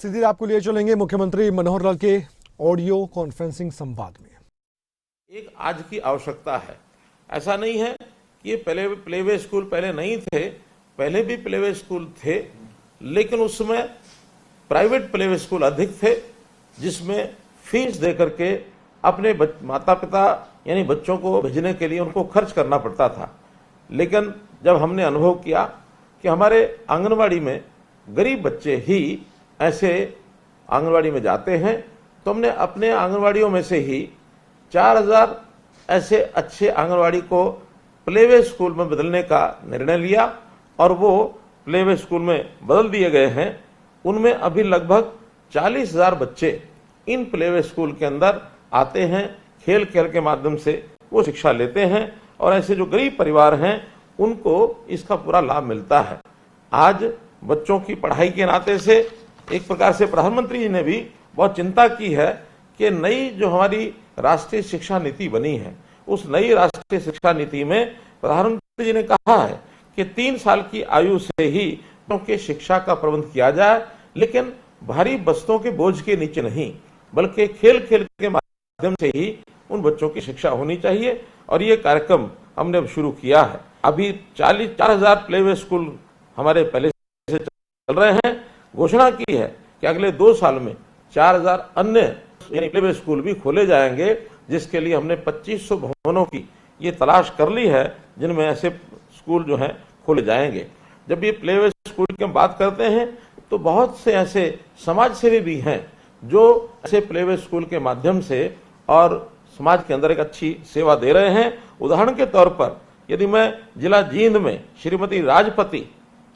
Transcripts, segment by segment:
सीधे आपको लिए चलेंगे मुख्यमंत्री मनोहर लाल के ऑडियो कॉन्फ्रेंसिंग संवाद में। एक आज की आवश्यकता है। ऐसा नहीं है कि ये पहले प्लेवे स्कूल पहले नहीं थे, पहले भी प्लेवे स्कूल थे, लेकिन उस समय प्राइवेट प्लेवे स्कूल अधिक थे, जिसमें फीस दे करके अपने माता पिता यानी बच्चों को भेजने के लिए उनको खर्च करना पड़ता था। लेकिन जब हमने अनुभव किया कि हमारे आंगनवाड़ी में गरीब बच्चे ही ऐसे आंगनवाड़ी में जाते हैं, तो हमने अपने आंगनवाड़ियों में से ही 4000 ऐसे अच्छे आंगनवाड़ी को प्लेवे स्कूल में बदलने का निर्णय लिया और वो प्लेवे स्कूल में बदल दिए गए हैं। उनमें अभी लगभग 40,000 बच्चे इन प्लेवे स्कूल के अंदर आते हैं, खेल खेल के माध्यम से वो शिक्षा लेते हैं और ऐसे जो गरीब परिवार हैं उनको इसका पूरा लाभ मिलता है। आज बच्चों की पढ़ाई के नाते से एक प्रकार से प्रधानमंत्री जी ने भी बहुत चिंता की है कि नई जो हमारी राष्ट्रीय शिक्षा नीति बनी है, उस नई राष्ट्रीय शिक्षा नीति में प्रधानमंत्री जी ने कहा है कि 3 साल की आयु से ही बच्चों के शिक्षा का प्रबंध किया जाए, लेकिन भारी बस्तों के बोझ के नीचे नहीं, बल्कि खेल खेल के माध्यम से ही उन बच्चों की शिक्षा होनी चाहिए। और ये कार्यक्रम हमने अब शुरू किया है। अभी 4,000 प्लेवे स्कूल हमारे पहले से चल रहे हैं। घोषणा की है कि अगले 2 साल में 4,000 अन्य यानी प्लेवे स्कूल भी खोले जाएंगे, जिसके लिए हमने 2500 भवनों की ये तलाश कर ली है, जिनमें ऐसे स्कूल जो हैं खोले जाएंगे। जब ये प्लेवे स्कूल की हम बात करते हैं तो बहुत से ऐसे समाज सेवी भी हैं जो ऐसे प्लेवे स्कूल के माध्यम से और समाज के अंदर एक अच्छी सेवा दे रहे हैं। उदाहरण के तौर पर यदि मैं जिला जींद में श्रीमती राजपति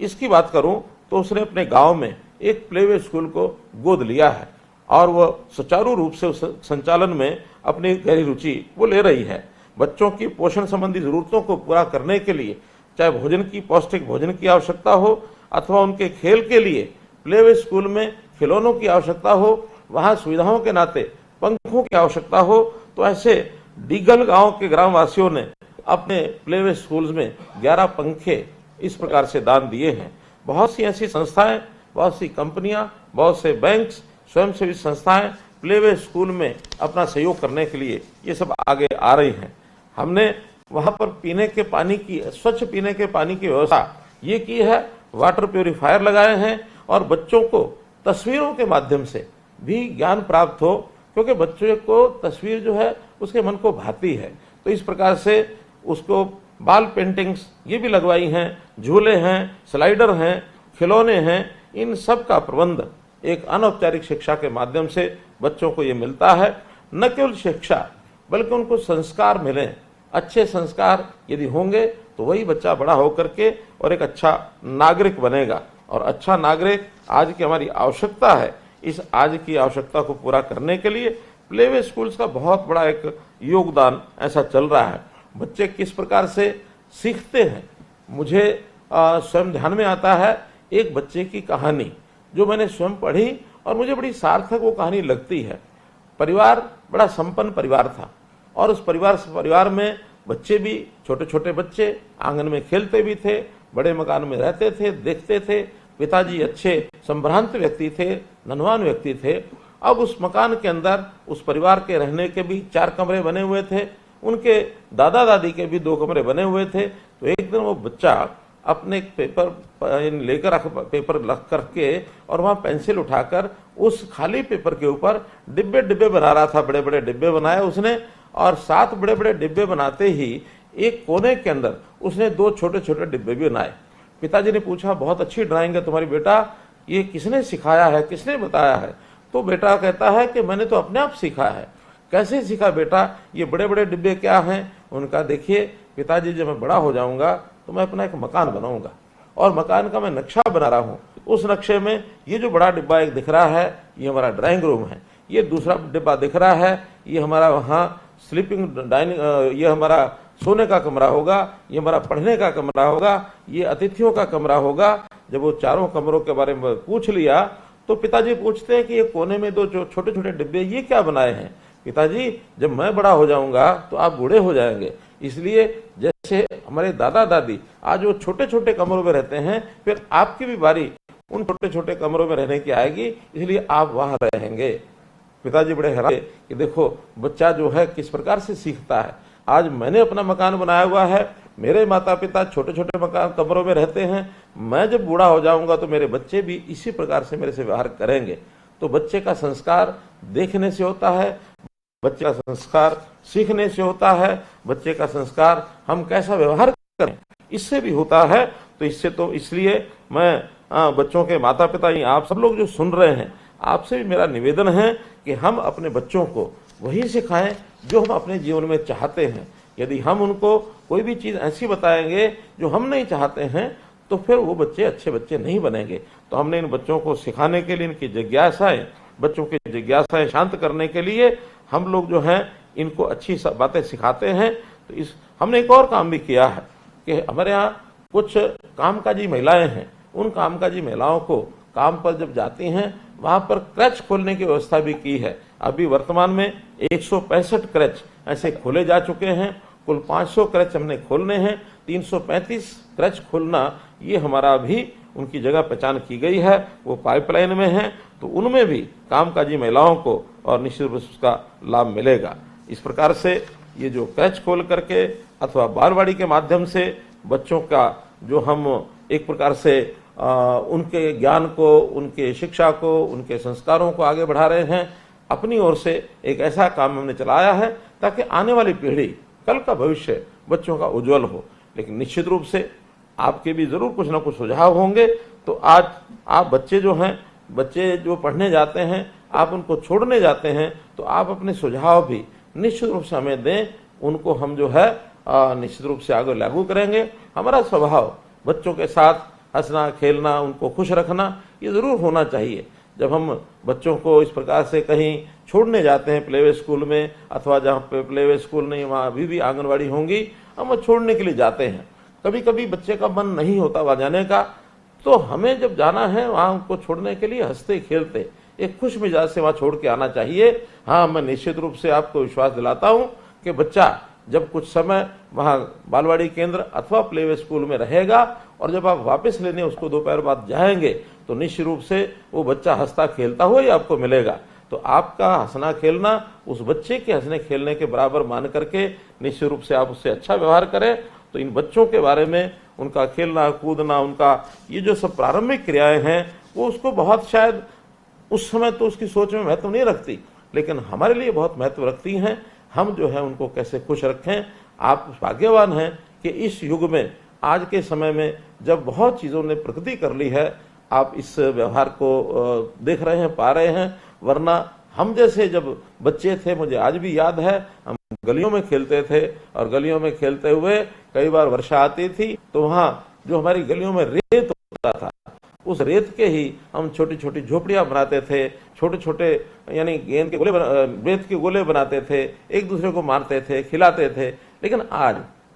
इसकी बात करूं तो उसने अपने गांव में एक प्लेवे स्कूल को गोद लिया है और वह सुचारू रूप से उस संचालन में अपनी गहरी रुचि वो ले रही है। बच्चों की पोषण संबंधी जरूरतों को पूरा करने के लिए चाहे भोजन की पौष्टिक भोजन की आवश्यकता हो अथवा उनके खेल के लिए प्लेवे स्कूल में खिलौनों की आवश्यकता हो, वहाँ सुविधाओं के नाते पंखों की आवश्यकता हो, तो ऐसे डीगल गांव के ग्रामवासियों ने अपने प्लेवे स्कूल्स में 11 पंखे इस प्रकार से दान दिए हैं। बहुत सी ऐसी संस्थाएं, बहुत सी कंपनियां, बहुत से बैंक्स, स्वयंसेवी संस्थाएं प्लेवे स्कूल में अपना सहयोग करने के लिए ये सब आगे आ रही हैं। हमने वहां पर पीने के पानी की स्वच्छ पीने के पानी की व्यवस्था ये की है, वाटर प्यूरिफायर लगाए हैं और बच्चों को तस्वीरों के माध्यम से भी ज्ञान प्राप्त हो, क्योंकि बच्चों को तस्वीर जो है उसके मन को भाती है। तो इस प्रकार से उसको बाल पेंटिंग्स ये भी लगवाई हैं, झूले हैं, स्लाइडर हैं, खिलौने हैं, इन सब का प्रबंध एक अनौपचारिक शिक्षा के माध्यम से बच्चों को ये मिलता है। न केवल शिक्षा बल्कि उनको संस्कार मिलें। अच्छे संस्कार यदि होंगे तो वही बच्चा बड़ा होकर के और एक अच्छा नागरिक बनेगा, और अच्छा नागरिक आज की हमारी आवश्यकता है। इस आज की आवश्यकता को पूरा करने के लिए प्लेवे स्कूल्स का बहुत बड़ा एक योगदान ऐसा चल रहा है। बच्चे किस प्रकार से सीखते हैं, मुझे स्वयं ध्यान में आता है एक बच्चे की कहानी जो मैंने स्वयं पढ़ी और मुझे बड़ी सार्थक वो कहानी लगती है। परिवार बड़ा संपन्न परिवार था और उस परिवार में बच्चे भी छोटे छोटे बच्चे आंगन में खेलते भी थे, बड़े मकान में रहते थे, देखते थे। पिताजी अच्छे संभ्रांत व्यक्ति थे, धनवान व्यक्ति थे। अब उस मकान के अंदर उस परिवार के रहने के भी 4 कमरे बने हुए थे, उनके दादा दादी के भी 2 कमरे बने हुए थे। तो एक दिन वो बच्चा अपने पेपर लेकर पेपर लख करके और वहाँ पेंसिल उठाकर उस खाली पेपर के ऊपर डिब्बे डिब्बे बना रहा था। बड़े बड़े डिब्बे बनाए उसने और 7 बड़े बड़े डिब्बे बनाते ही एक कोने के अंदर उसने 2 छोटे छोटे डिब्बे भी बनाए। पिताजी ने पूछा, बहुत अच्छी ड्राइंग है तुम्हारी बेटा, ये किसने सिखाया है, किसने बताया है? तो बेटा कहता है कि मैंने तो अपने आप सीखा है। कैसे सीखा बेटा, ये बड़े बड़े डिब्बे क्या हैं? उनका देखिए पिताजी, जब मैं बड़ा हो जाऊंगा तो मैं अपना एक मकान बनाऊंगा और मकान का मैं नक्शा बना रहा हूँ। उस नक्शे में ये जो बड़ा डिब्बा एक दिख रहा है ये हमारा ड्राइंग रूम है, ये दूसरा डिब्बा दिख रहा है ये हमारा वहाँ स्लीपिंग डाइनिंग, ये हमारा सोने का कमरा होगा, ये हमारा पढ़ने का कमरा होगा, ये अतिथियों का कमरा होगा। जब वो चारों कमरों के बारे में पूछ लिया तो पिताजी पूछते हैं कि ये कोने में 2 छोटे छोटे डिब्बे ये क्या बनाए हैं? पिताजी, जब मैं बड़ा हो जाऊंगा तो आप बूढ़े हो जाएंगे, इसलिए जैसे हमारे दादा दादी आज वो छोटे छोटे कमरों में रहते हैं, फिर आपकी भी बारी उन छोटे छोटे कमरों में रहने की आएगी, इसलिए आप वहां रहेंगे। पिताजी बड़े हैरान कि देखो बच्चा जो है किस प्रकार से सीखता है। आज मैंने अपना मकान बनाया हुआ है, मेरे माता पिता छोटे छोटे मकान कमरों में रहते हैं, मैं जब बूढ़ा हो जाऊंगा तो मेरे बच्चे भी इसी प्रकार से मेरे से व्यवहार करेंगे। तो बच्चे का संस्कार देखने से होता है, बच्चे का संस्कार सीखने से होता है, बच्चे का संस्कार हम कैसा व्यवहार करें इससे भी होता है। तो इसलिए मैं बच्चों के माता पिता, आप सब लोग जो सुन रहे हैं, आपसे भी मेरा निवेदन है कि हम अपने बच्चों को वही सिखाएं जो हम अपने जीवन में चाहते हैं। यदि हम उनको कोई भी चीज़ ऐसी बताएंगे जो हम नहीं चाहते हैं तो फिर वो बच्चे अच्छे बच्चे नहीं बनेंगे। तो हमने इन बच्चों को सिखाने के लिए, इनकी जिज्ञासाएं, बच्चों की जिज्ञासाएं शांत करने के लिए हम लोग जो हैं इनको अच्छी बातें सिखाते हैं। तो हमने एक और काम भी किया है कि हमारे यहाँ कुछ कामकाजी महिलाएं हैं, उन कामकाजी महिलाओं को काम पर जब जाती हैं वहां पर क्रच खोलने की व्यवस्था भी की है। अभी वर्तमान में 165 क्रच ऐसे खोले जा चुके हैं, कुल 500 क्रच हमने खोलने हैं। 335 क्रच खोलना ये हमारा अभी उनकी जगह पहचान की गई है, वो पाइपलाइन में है। तो उनमें भी कामकाजी महिलाओं को और निश्चित रूप से उसका लाभ मिलेगा। इस प्रकार से ये जो क्रच खोल करके अथवा बालवाड़ी के माध्यम से बच्चों का जो हम एक प्रकार से उनके ज्ञान को, उनके शिक्षा को, उनके संस्कारों को आगे बढ़ा रहे हैं, अपनी ओर से एक ऐसा काम हमने चलाया है ताकि आने वाली पीढ़ी, कल का भविष्य बच्चों का उज्जवल हो। लेकिन निश्चित रूप से आपके भी जरूर कुछ ना कुछ सुझाव होंगे। तो आज आप बच्चे जो पढ़ने जाते हैं, आप उनको छोड़ने जाते हैं, तो आप अपने सुझाव भी निश्चित रूप से हमें दें, उनको हम जो है निश्चित रूप से आगे लागू करेंगे। हमारा स्वभाव बच्चों के साथ हंसना खेलना, उनको खुश रखना, ये जरूर होना चाहिए। जब हम बच्चों को इस प्रकार से कहीं छोड़ने जाते हैं प्लेवे स्कूल में, अथवा जहाँ पे प्लेवे स्कूल नहीं वहाँ अभी भी आंगनवाड़ी होंगी, हम छोड़ने के लिए जाते हैं। कभी कभी बच्चे का मन नहीं होता वहाँ जाने का, तो हमें जब जाना है वहाँ उनको छोड़ने के लिए हंसते खेलते एक खुश मिजाज से वहाँ छोड़ के आना चाहिए। हाँ, मैं निश्चित रूप से आपको विश्वास दिलाता हूँ कि बच्चा जब कुछ समय वहाँ बालवाड़ी केंद्र अथवा प्लेवे स्कूल में रहेगा और जब आप वापस लेने उसको दोपहर बाद जाएंगे तो निश्चित रूप से वो बच्चा हंसता खेलता हुआ ही आपको मिलेगा। तो आपका हंसना खेलना उस बच्चे के हंसने खेलने के बराबर मान करके निश्चित रूप से आप उससे अच्छा व्यवहार करें। तो इन बच्चों के बारे में, उनका खेलना कूदना, उनका ये जो सब प्रारंभिक क्रियाएं हैं, वो उसको बहुत शायद उस समय तो उसकी सोच में महत्व नहीं रखती, लेकिन हमारे लिए बहुत महत्व रखती हैं। हम जो है उनको कैसे खुश रखें। आप भाग्यवान हैं कि इस युग में, आज के समय में जब बहुत चीज़ों ने प्रगति कर ली है, आप इस व्यवहार को देख रहे हैं, पा रहे हैं। वरना हम जैसे जब बच्चे थे, मुझे आज भी याद है, हम गलियों में खेलते थे और गलियों में खेलते हुए कई बार वर्षा आती थी तो वहाँ जो हमारी गलियों में रेत होता था, उस रेत के ही हम छोटी छोटी झोपड़ियां बनाते थे, छोटे छोटे यानी गेंद के गोले रेत के गोले बनाते थे, एक दूसरे को मारते थे, खिलाते थे। लेकिन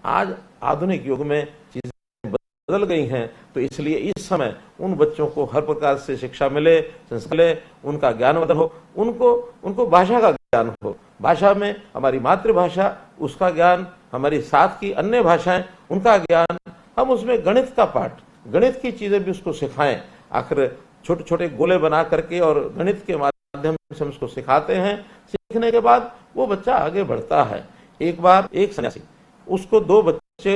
आज आधुनिक युग में चीजें बदल गई हैं, तो इसलिए इस समय उन बच्चों को हर प्रकार से शिक्षा मिले, संस्कार मिले, उनका ज्ञानवर्धन हो, उनको भाषा का ज्ञान हो। भाषा में हमारी मातृभाषा, उसका ज्ञान, हमारी साथ की अन्य भाषाएं, उनका ज्ञान, हम उसमें गणित का पाठ, गणित की चीजें भी उसको सिखाएं। आखिर छोटे छोटे गोले बना करके और गणित के माध्यम से हम उसको सिखाते हैं। सीखने के बाद वो बच्चा आगे बढ़ता है। एक बार एक सन्यासी, उसको 2 बच्चे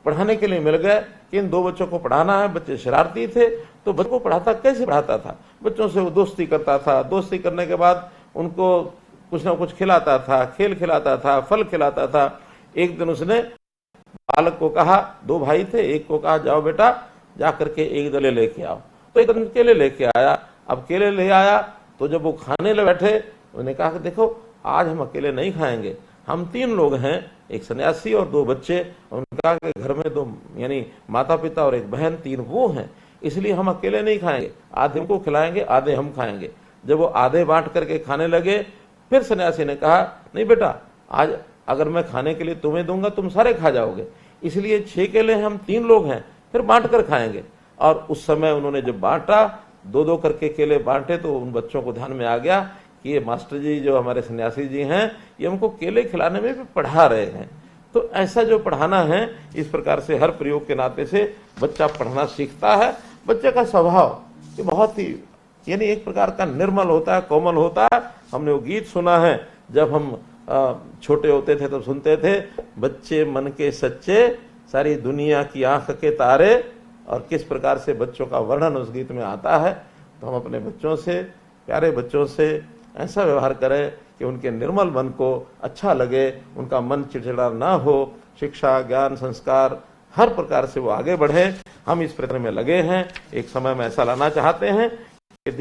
पढ़ाने के लिए मिल गए कि इन 2 बच्चों को पढ़ाना है। बच्चे शरारती थे, तो बच्चों को कैसे पढ़ाता था? बच्चों से वो दोस्ती करता था। दोस्ती करने के बाद उनको कुछ ना कुछ खिलाता था, खेल खिलाता था, फल खिलाता था। एक दिन उसने बालक को कहा, 2 भाई थे, एक को कहा जाओ बेटा जा करके एक दले लेके आओ। तो एक दिन केले लेके आया। अब केले ले आया तो जब वो खाने ले बैठे, उन्होंने कहा कि देखो आज हम अकेले नहीं खाएंगे, हम 3 लोग हैं, एक सन्यासी और 2 बच्चे। उन्होंने कहा कि घर में 2 यानी माता पिता और एक बहन, 3 वो हैं, इसलिए हम अकेले नहीं खाएंगे, आधे उनको खिलाएंगे, आधे हम खाएंगे। जब वो आधे बांट करके खाने लगे, फिर सन्यासी ने कहा नहीं बेटा, आज अगर मैं खाने के लिए तुम्हें दूंगा तुम सारे खा जाओगे, इसलिए 6 केले हम 3 लोग हैं, फिर बांट कर खाएंगे। और उस समय उन्होंने जब बांटा, 2-2 करके केले बांटे, तो उन बच्चों को ध्यान में आ गया कि ये मास्टर जी जो हमारे सन्यासी जी हैं, ये हमको केले खिलाने में भी पढ़ा रहे हैं। तो ऐसा जो पढ़ाना है, इस प्रकार से हर प्रयोग के नाते से बच्चा पढ़ना सीखता है। बच्चे का स्वभाव ये बहुत ही यानी एक प्रकार का निर्मल होता है, कोमल होता है। हमने वो गीत सुना है, जब हम छोटे होते थे तब सुनते थे, बच्चे मन के सच्चे, सारी दुनिया की आंख के तारे, और किस प्रकार से बच्चों का वर्णन उस गीत में आता है। तो हम अपने बच्चों से, प्यारे बच्चों से ऐसा व्यवहार करें कि उनके निर्मल मन को अच्छा लगे, उनका मन चिड़चिड़ा ना हो, शिक्षा, ज्ञान, संस्कार हर प्रकार से वो आगे बढ़े। हम इस प्रयत्न में लगे हैं। एक समय में ऐसा लाना चाहते हैं कि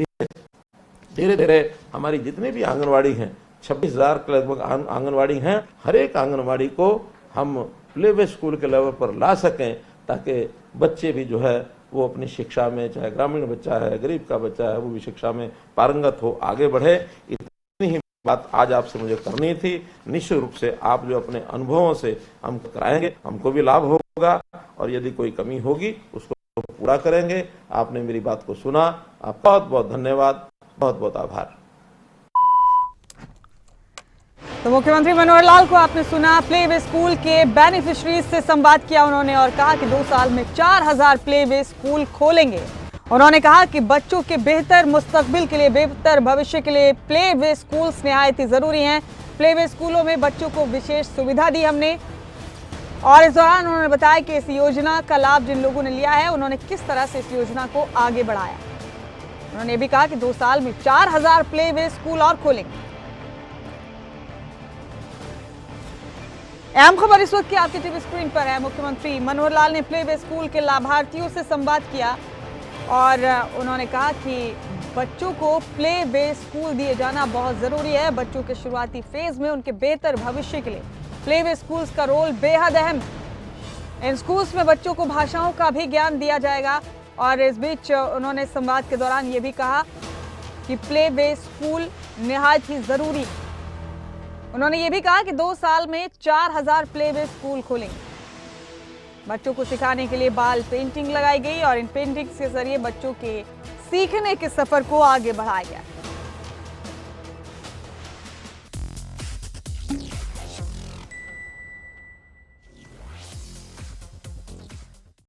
धीरे धीरे हमारी जितनी भी आंगनवाड़ी हैं, 26,000 के लगभग आंगनवाड़ी हैं, हर एक आंगनवाड़ी को हम प्ले वे स्कूल के लेवल पर ला सकें, ताकि बच्चे भी जो है वो अपनी शिक्षा में, चाहे ग्रामीण बच्चा है, गरीब का बच्चा है, वो भी शिक्षा में पारंगत हो, आगे बढ़े। इतनी ही बात आज आपसे मुझे करनी थी। निश्चित रूप से आप जो अपने अनुभवों से हमको कराएंगे, हमको भी लाभ होगा, और यदि कोई कमी होगी उसको पूरा करेंगे। आपने मेरी बात को सुना, आपका बहुत बहुत धन्यवाद, बहुत बहुत आभार। तो मुख्यमंत्री मनोहर लाल को आपने सुना। प्ले वे स्कूल के बेनिफिशरीज से संवाद किया उन्होंने और कहा कि 2 साल में 4000 प्ले वे स्कूल खोलेंगे। उन्होंने कहा कि बच्चों के बेहतर मुस्तकबिल के लिए, बेहतर भविष्य के लिए प्ले वे स्कूल्स निहायत ही जरूरी हैं। प्ले वे स्कूलों में बच्चों को विशेष सुविधा दी हमने, और इस दौरान उन्होंने बताया कि इस योजना का लाभ जिन लोगों ने लिया है उन्होंने किस तरह से इस योजना को आगे बढ़ाया। उन्होंने ये भी कहा कि 2 साल में 4000 प्ले वे स्कूल और खोलेंगे। अहम खबर इस वक्त की आपकी टीवी स्क्रीन पर है। मुख्यमंत्री मनोहर लाल ने प्ले वे स्कूल के लाभार्थियों से संवाद किया और उन्होंने कहा कि बच्चों को प्ले वे स्कूल दिए जाना बहुत जरूरी है। बच्चों के शुरुआती फेज में उनके बेहतर भविष्य के लिए प्ले वे स्कूल्स का रोल बेहद अहम है। इन स्कूल्स में बच्चों को भाषाओं का भी ज्ञान दिया जाएगा। और इस बीच उन्होंने संवाद के दौरान ये भी कहा कि प्ले वे स्कूल निहायत ही जरूरी है। उन्होंने ये भी कहा कि 2 साल में 4000 प्ले वे स्कूल खोलेंगे। बच्चों को सिखाने के लिए बाल पेंटिंग लगाई गई और इन पेंटिंग्स के जरिए बच्चों के सीखने के सफर को आगे बढ़ाया गया।